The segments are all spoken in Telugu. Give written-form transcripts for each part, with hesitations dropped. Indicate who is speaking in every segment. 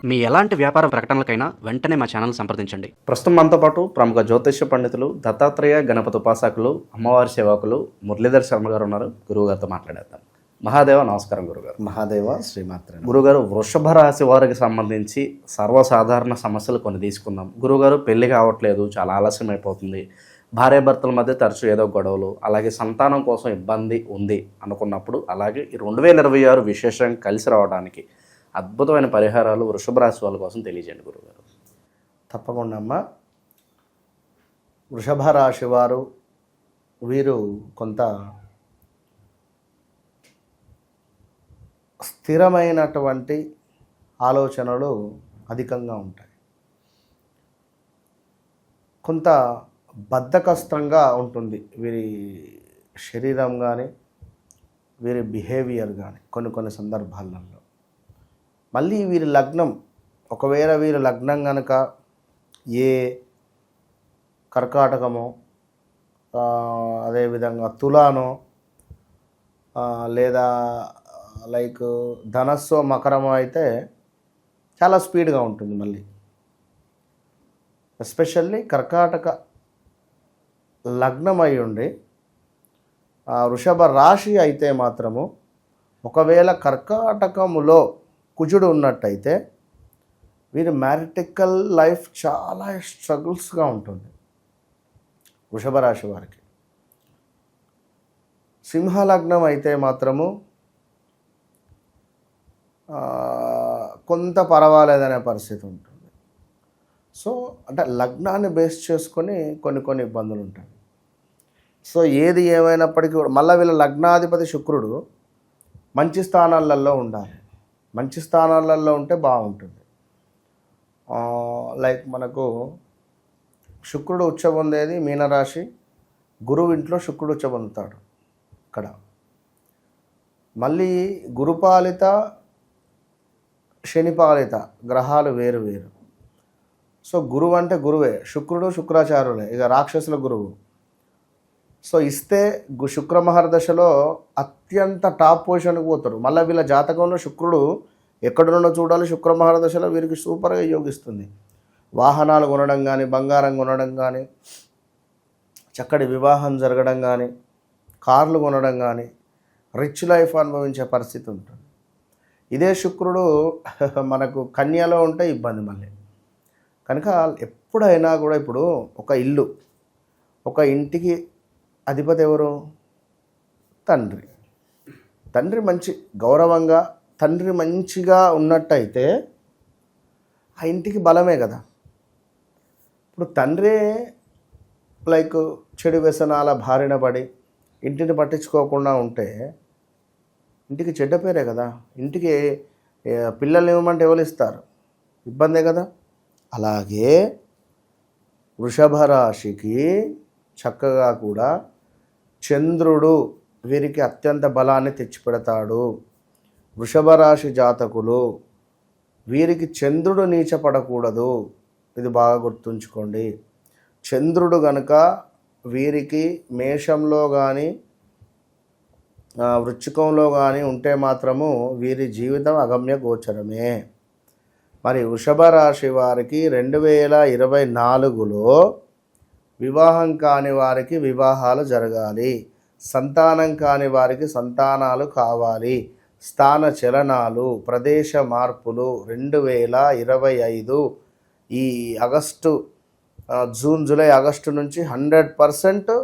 Speaker 1: మీ ఎలాంటి వ్యాపార ప్రకటనలకైనా వెంటనే మా ఛానల్ సంప్రదించండి.
Speaker 2: ప్రస్తుతం మనతో పాటు ప్రముఖ జ్యోతిష్య పండితులు దత్తాత్రేయ గణపతి ఉపాసకులు అమ్మవారి సేవకులు మురళీధర్ శర్మ గారు ఉన్నారు. గురువుగారితో మాట్లాడేద్దాం. మహాదేవ నమస్కారం గురుగారు.
Speaker 3: మహాదేవ శ్రీమాత్రే.
Speaker 2: గురుగారు, వృషభ రాశి వారికి సంబంధించి సర్వసాధారణ సమస్యలు కొన్ని తీసుకుందాం. గురుగారు, పెళ్లి కావట్లేదు, చాలా ఆలస్యం అయిపోతుంది, భార్యాభర్తల మధ్య తరచూ ఏదో గొడవలు, అలాగే సంతానం కోసం ఇబ్బంది ఉంది అనుకున్నప్పుడు, అలాగే ఈ 2026 విశేషంగా కలిసి రావడానికి అద్భుతమైన పరిహారాలు వృషభ రాశి వాళ్ళ కోసం తెలియజేయండి గురుగారు.
Speaker 3: తప్పకుండా అమ్మ. వృషభ రాశి వారు వీరు కొంత స్థిరమైనటువంటి ఆలోచనలు అధికంగా ఉంటాయి. కొంత బద్ధకస్తంగా ఉంటుంది వీరి శరీరం కానీ వీరి బిహేవియర్ కానీ కొన్ని సందర్భాలలో. మళ్ళీ వీరి లగ్నం, ఒకవేళ వీరి లగ్నం కనుక ఏ కర్కాటకమో అదేవిధంగా తులానో లేదా లైక్ ధనస్సో మకరమో అయితే చాలా స్పీడ్గా ఉంటుంది. మళ్ళీ ఎస్పెషల్లీ కర్కాటక లగ్నం అయి ఉండి వృషభ రాశి అయితే మాత్రము, ఒకవేళ కర్కాటకములో కుజుడు ఉన్నట్టయితే వీరి మ్యారిటికల్ లైఫ్ చాలా స్ట్రగుల్స్గా ఉంటుంది వృషభ రాశి వారికి. సింహలగ్నం అయితే మాత్రము కొంత పర్వాలేదనే పరిస్థితి ఉంటుంది. సో అంటే లగ్నాన్ని బేస్ చేసుకొని కొన్ని ఇబ్బందులు ఉంటాయి. సో ఏది ఏమైనప్పటికీ కూడా మళ్ళీ వీళ్ళ లగ్నాధిపతి శుక్రుడు మంచి స్థానాలలో ఉండాలి. మంచి స్థానాలలో ఉంటే బాగుంటుంది. లైక్ మనకు శుక్రుడు ఉచ్చ పొందేది మీనరాశి, గురువు ఇంట్లో శుక్రుడు ఉచ్చ పొందుతాడు ఇక్కడ. మళ్ళీ గురుపాలిత శనిపాలిత గ్రహాలు వేరు. సో గురువు అంటే గురువే, శుక్రుడు శుక్రాచార్యులే, ఇక రాక్షసుల గురువు. సో ఇస్తే శుక్ర మహర్దశలో అత్యంత టాప్ పొజిషన్కి పోతారు. మళ్ళీ వీళ్ళ జాతకంలో శుక్రుడు ఎక్కడున్నో చూడాలి. శుక్ర మహర్దశలో వీరికి సూపర్గా యోగిస్తుంది. వాహనాలు కొనడం కానీ, బంగారం కొనడం కానీ, చక్కటి వివాహం జరగడం కానీ, కార్లు కొనడం కానీ, రిచ్ లైఫ్ అనుభవించే పరిస్థితి ఉంటుంది. ఇదే శుక్రుడు మనకు కన్యలో ఉంటే ఇబ్బంది మళ్ళీ. కనుక ఎప్పుడైనా కూడా ఇప్పుడు ఒక ఇంటికి అధిపతి ఎవరు? తండ్రి మంచి గౌరవంగా, తండ్రి మంచిగా ఉన్నట్టయితే ఆ ఇంటికి బలమే కదా. ఇప్పుడు తండ్రి లైక్ చెడు వ్యసనాల బారిన పడి ఇంటిని పట్టించుకోకుండా ఉంటే ఇంటికి చెడ్డ పేరే కదా. ఇంటికి పిల్లల్ని ఇవ్వమంటే ఎవరు ఇస్తారు? ఇబ్బందే కదా. అలాగే వృషభ రాశికి చక్కగా కూడా చంద్రుడు వీరికి అత్యంత బలాన్ని తెచ్చిపెడతాడు. వృషభ రాశి జాతకులు వీరికి చంద్రుడు నీచపడకూడదు. ఇది బాగా గుర్తుంచుకోండి. చంద్రుడు గనుక వీరికి మేషంలో కానీ వృశ్చికంలో కానీ ఉంటే మాత్రము వీరి జీవితం అగమ్య గోచరమే. మరి వృషభ రాశి వారికి 2024లో వివాహం కాని వారికి వివాహాలు జరగాలి, సంతానం కాని వారికి సంతానాలు కావాలి, స్థాన చలనాలు, ప్రదేశ మార్పులు 2025 ఈ జూన్ జూలై ఆగస్టు నుంచి 100%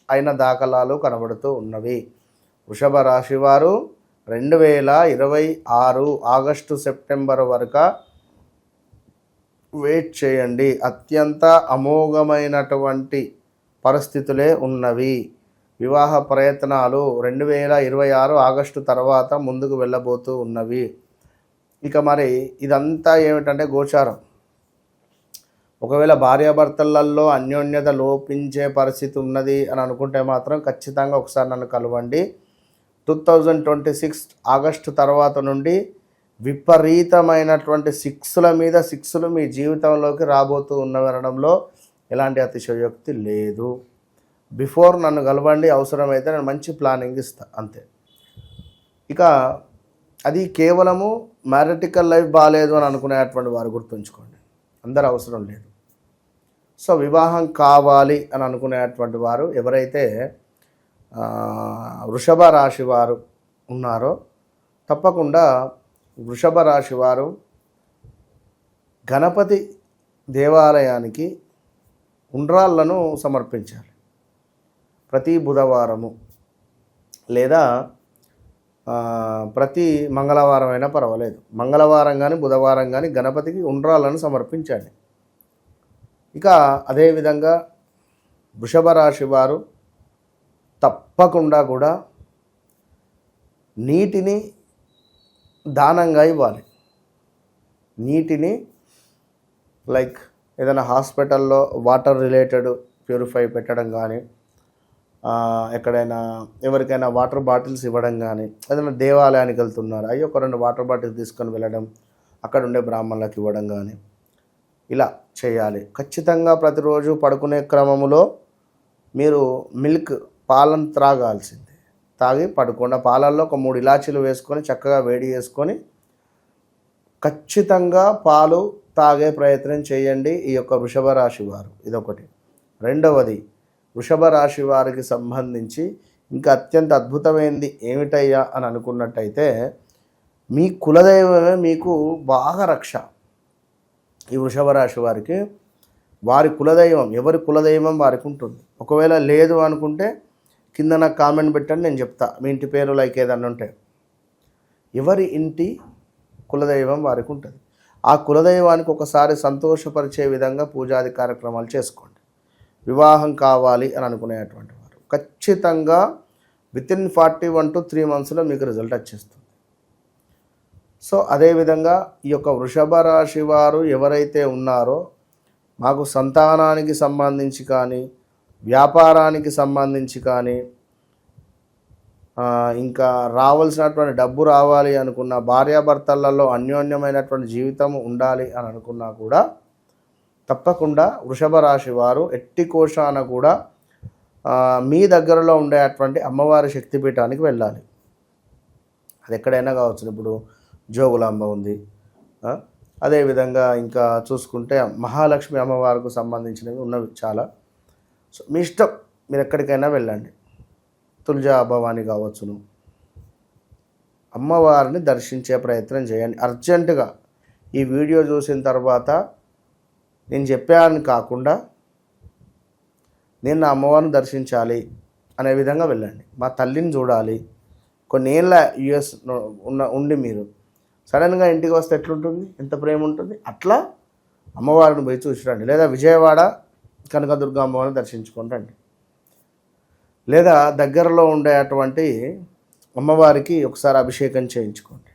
Speaker 3: అయిన దాఖలాలు కనబడుతూ ఉన్నవి. వృషభ రాశి వారు 2026 ఆగస్టు సెప్టెంబర్ వరకు వెయిట్ చేయండి. అత్యంత అమోఘమైనటువంటి పరిస్థితులే ఉన్నవి. వివాహ ప్రయత్నాలు 2026 ఆగస్టు తర్వాత ముందుకు వెళ్ళబోతూ ఉన్నవి. ఇక మరి ఇదంతా ఏమిటంటే గోచారం. ఒకవేళ భార్యాభర్తలలో అన్యోన్యత లోపించే పరిస్థితి ఉన్నది అని అనుకుంటే మాత్రం ఖచ్చితంగా ఒకసారి నన్ను కలవండి. 2026 ఆగస్టు తర్వాత నుండి విపరీతమైనటువంటి సిక్స్లు మీ జీవితంలోకి రాబోతూ ఉన్నవనడంలో ఎలాంటి అతిశయోక్తి లేదు. బిఫోర్ నన్ను కలవండి, అవసరమైతే నేను మంచి ప్లానింగ్ ఇస్తాను అంతే. ఇక అది కేవలము మ్యారిటికల్ లైఫ్ బాగాలేదు అని అనుకునేటువంటి వారు గుర్తుంచుకోండి, అందరు అవసరం లేదు. సో వివాహం కావాలి అని అనుకునేటువంటి వారు ఎవరైతే వృషభ రాశి వారు ఉన్నారో తప్పకుండా వృషభ రాశి వారు గణపతి దేవాలయానికి ఉండ్రాళ్ళను సమర్పించాలి ప్రతి బుధవారము లేదా ప్రతి మంగళవారం అయినా పర్వాలేదు. మంగళవారం కానీ బుధవారం కానీ గణపతికి ఉండ్రాళ్ళను సమర్పించండి. ఇక అదేవిధంగా వృషభ రాశి వారు తప్పకుండా కూడా నీటిని దానంగా ఇవ్వాలి. నీటిని లైక్ ఏదైనా హాస్పిటల్లో వాటర్ రిలేటెడ్ ప్యూరిఫై పెట్టడం కానీ, ఎక్కడైనా ఎవరికైనా వాటర్ బాటిల్స్ ఇవ్వడం కానీ, ఏదైనా దేవాలయానికి వెళ్తున్నారు అయ్యో ఒక 2 వాటర్ బాటిల్స్ తీసుకొని వెళ్ళడం, అక్కడ ఉండే బ్రాహ్మణులకు ఇవ్వడం కానీ ఇలా చేయాలి. ఖచ్చితంగా ప్రతిరోజు పడుకునే క్రమంలో మీరు మిల్క్ పాలను త్రాగాల్సిందే. తాగి పడుకుండా పాలల్లో ఒక 3 ఇలాచీలు వేసుకొని చక్కగా వేడి చేసుకొని ఖచ్చితంగా పాలు తాగే ప్రయత్నం చేయండి ఈ యొక్క వృషభ రాశి వారు. ఇదొకటి. రెండవది, వృషభ రాశి వారికి సంబంధించి ఇంకా అత్యంత అద్భుతమైనది ఏమిటయ్యా అని అనుకున్నట్టయితే మీ కులదైవమే మీకు బాగా రక్ష. ఈ వృషభ రాశి వారికి వారి కులదైవం, ఎవరి కులదైవం వారికి ఉంటుంది. ఒకవేళ లేదు అనుకుంటే కింద నాకు కామెంట్ పెట్టండి, నేను చెప్తా. మీ ఇంటి పేరు లైక్ ఏదన్నా ఉంటే ఎవరి ఇంటి కులదైవం వారికి ఉంటుంది. ఆ కులదైవానికి ఒకసారి సంతోషపరిచే విధంగా పూజాది కార్యక్రమాలు చేసుకోండి. వివాహం కావాలి అని అనుకునేటువంటి వారు ఖచ్చితంగా వితిన్ 41 to 3 monthsలో మీకు రిజల్ట్ వచ్చేస్తుంది. సో అదేవిధంగా ఈ యొక్క వృషభ రాశి వారు ఎవరైతే ఉన్నారో మాకు సంతానానికి సంబంధించి కానీ, వ్యాపారానికి సంబంధించి కానీ, ఇంకా రావాల్సినటువంటి డబ్బు రావాలి అనుకున్న, భార్యాభర్తలలో అన్యోన్యమైనటువంటి జీవితం ఉండాలి అని అనుకున్నా కూడా తప్పకుండా వృషభ రాశి వారు ఎట్టి కోశాన కూడా మీ దగ్గరలో ఉండేటువంటి అమ్మవారి శక్తిపీఠానికి వెళ్ళాలి. అది ఎక్కడైనా కావచ్చు. ఇప్పుడు జోగులాంబ ఉంది, అదేవిధంగా ఇంకా చూసుకుంటే మహాలక్ష్మి అమ్మవారికి సంబంధించినవి ఉన్నవి చాలా. సో మీ ఇష్టం, మీరు ఎక్కడికైనా వెళ్ళండి. తులజా భవాని కావచ్చును, అమ్మవారిని దర్శించే ప్రయత్నం చేయండి. అర్జెంటుగా ఈ వీడియో చూసిన తర్వాత నేను చెప్పాను కాకుండా నేను నా అమ్మవారిని దర్శించాలి అనే విధంగా వెళ్ళండి. మా తల్లిని చూడాలి. కొన్ని ఏళ్ళ యుఎస్ ఉండి మీరు సడన్గా ఇంటికి వస్తే ఎట్లుంటుంది, ఎంత ప్రేమ ఉంటుంది. అట్లా అమ్మవారిని పోయి చూసిరండి. లేదా విజయవాడ కనకదుర్గ అమ్మవారిని దర్శించుకొని రండి. లేదా దగ్గరలో ఉండేటువంటి అమ్మవారికి ఒకసారి అభిషేకం చేయించుకోండి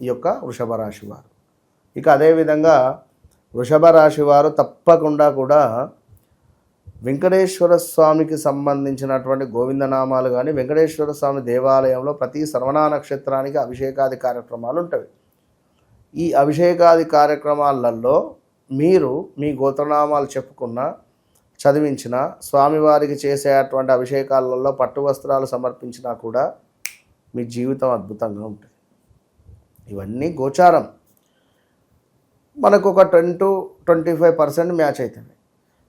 Speaker 3: ఈ యొక్క వృషభ రాశి వారు. ఇక అదేవిధంగా వృషభ రాశి వారు తప్పకుండా కూడా వెంకటేశ్వర స్వామికి సంబంధించినటువంటి గోవిందనామాలు కానీ, వెంకటేశ్వర స్వామి దేవాలయంలో ప్రతి శ్రవణ నక్షత్రానికి అభిషేకాది కార్యక్రమాలు ఉంటాయి. ఈ అభిషేకాది కార్యక్రమాలలో మీరు మీ గోత్రనామాలు చెప్పుకున్న, చదివించిన, స్వామివారికి చేసేటువంటి అభిషేకాలలో పట్టు వస్త్రాలు సమర్పించినా కూడా మీ జీవితం అద్భుతంగా ఉంటుంది. ఇవన్నీ గోచారం. మనకు ఒక 10 to 25% మ్యాచ్ అవుతుంది.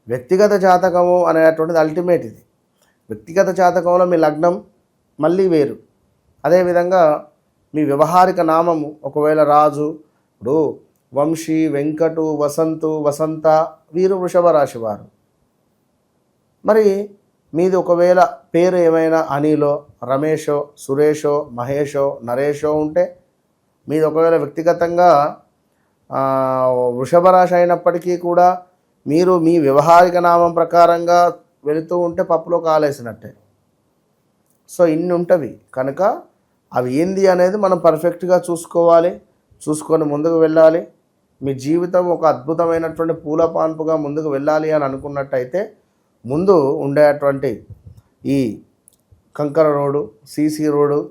Speaker 3: వ్యక్తిగత జాతకము అనేటువంటిది అల్టిమేట్. ఇది వ్యక్తిగత జాతకంలో మీ లగ్నం మళ్ళీ వేరు. అదేవిధంగా మీ వ్యవహారిక నామము ఒకవేళ రాజు, ఇప్పుడు వంశీ, వెంకటు, వసంతు, వసంత, వీరు వృషభ రాశి వారు. మరి మీది ఒకవేళ పేరు ఏమైనా అనిలో, రమేషో, సురేషో, మహేషో, నరేషో ఉంటే మీది ఒకవేళ వ్యక్తిగతంగా వృషభ రాశి అయినప్పటికీ కూడా మీరు మీ వ్యవహారిక నామం ప్రకారంగా వెళుతూ ఉంటే పప్పులో కాలేసినట్టే. సో ఇన్ని ఉంటవి కనుక అవి ఏంది అనేది మనం పర్ఫెక్ట్గా చూసుకోవాలి. చూసుకొని ముందుకు వెళ్ళాలి. మీ జీవితం ఒక అద్భుతమైనటువంటి పూల పాన్పుగా ముందుకు వెళ్ళాలి అని అనుకున్నట్టయితే ముందు ఉండేటువంటి ఈ కంకర రోడ్డు, సిసి రోడ్డు,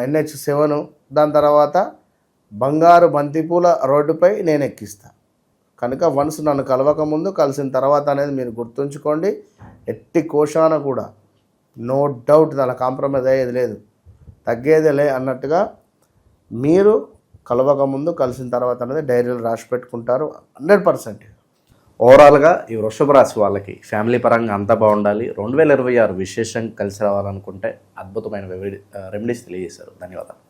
Speaker 3: NH7, దాని తర్వాత బంగారు బంతిపూల రోడ్డుపై నేను ఎక్కిస్తా. కనుక వన్స్ నన్ను కలవక ముందు, కలిసిన తర్వాత అనేది మీరు గుర్తుంచుకోండి. ఎట్టి కోశాన కూడా నో డౌట్ దాని కాంప్రమైజ్ అయ్యేది లేదు, తగ్గేదే లే అన్నట్టుగా మీరు కలవక ముందు కలిసిన తర్వాత అనేది డైరీలో రాసి పెట్టుకుంటారు 100%.
Speaker 2: ఓవరాల్గా ఈ వృషభ రాశి వాళ్ళకి ఫ్యామిలీ పరంగా అంతా బాగుండాలి, 2026 విశేషంగా కలిసి రావాలనుకుంటే అద్భుతమైన రెమెడీస్ తెలియజేశారు. ధన్యవాదాలు.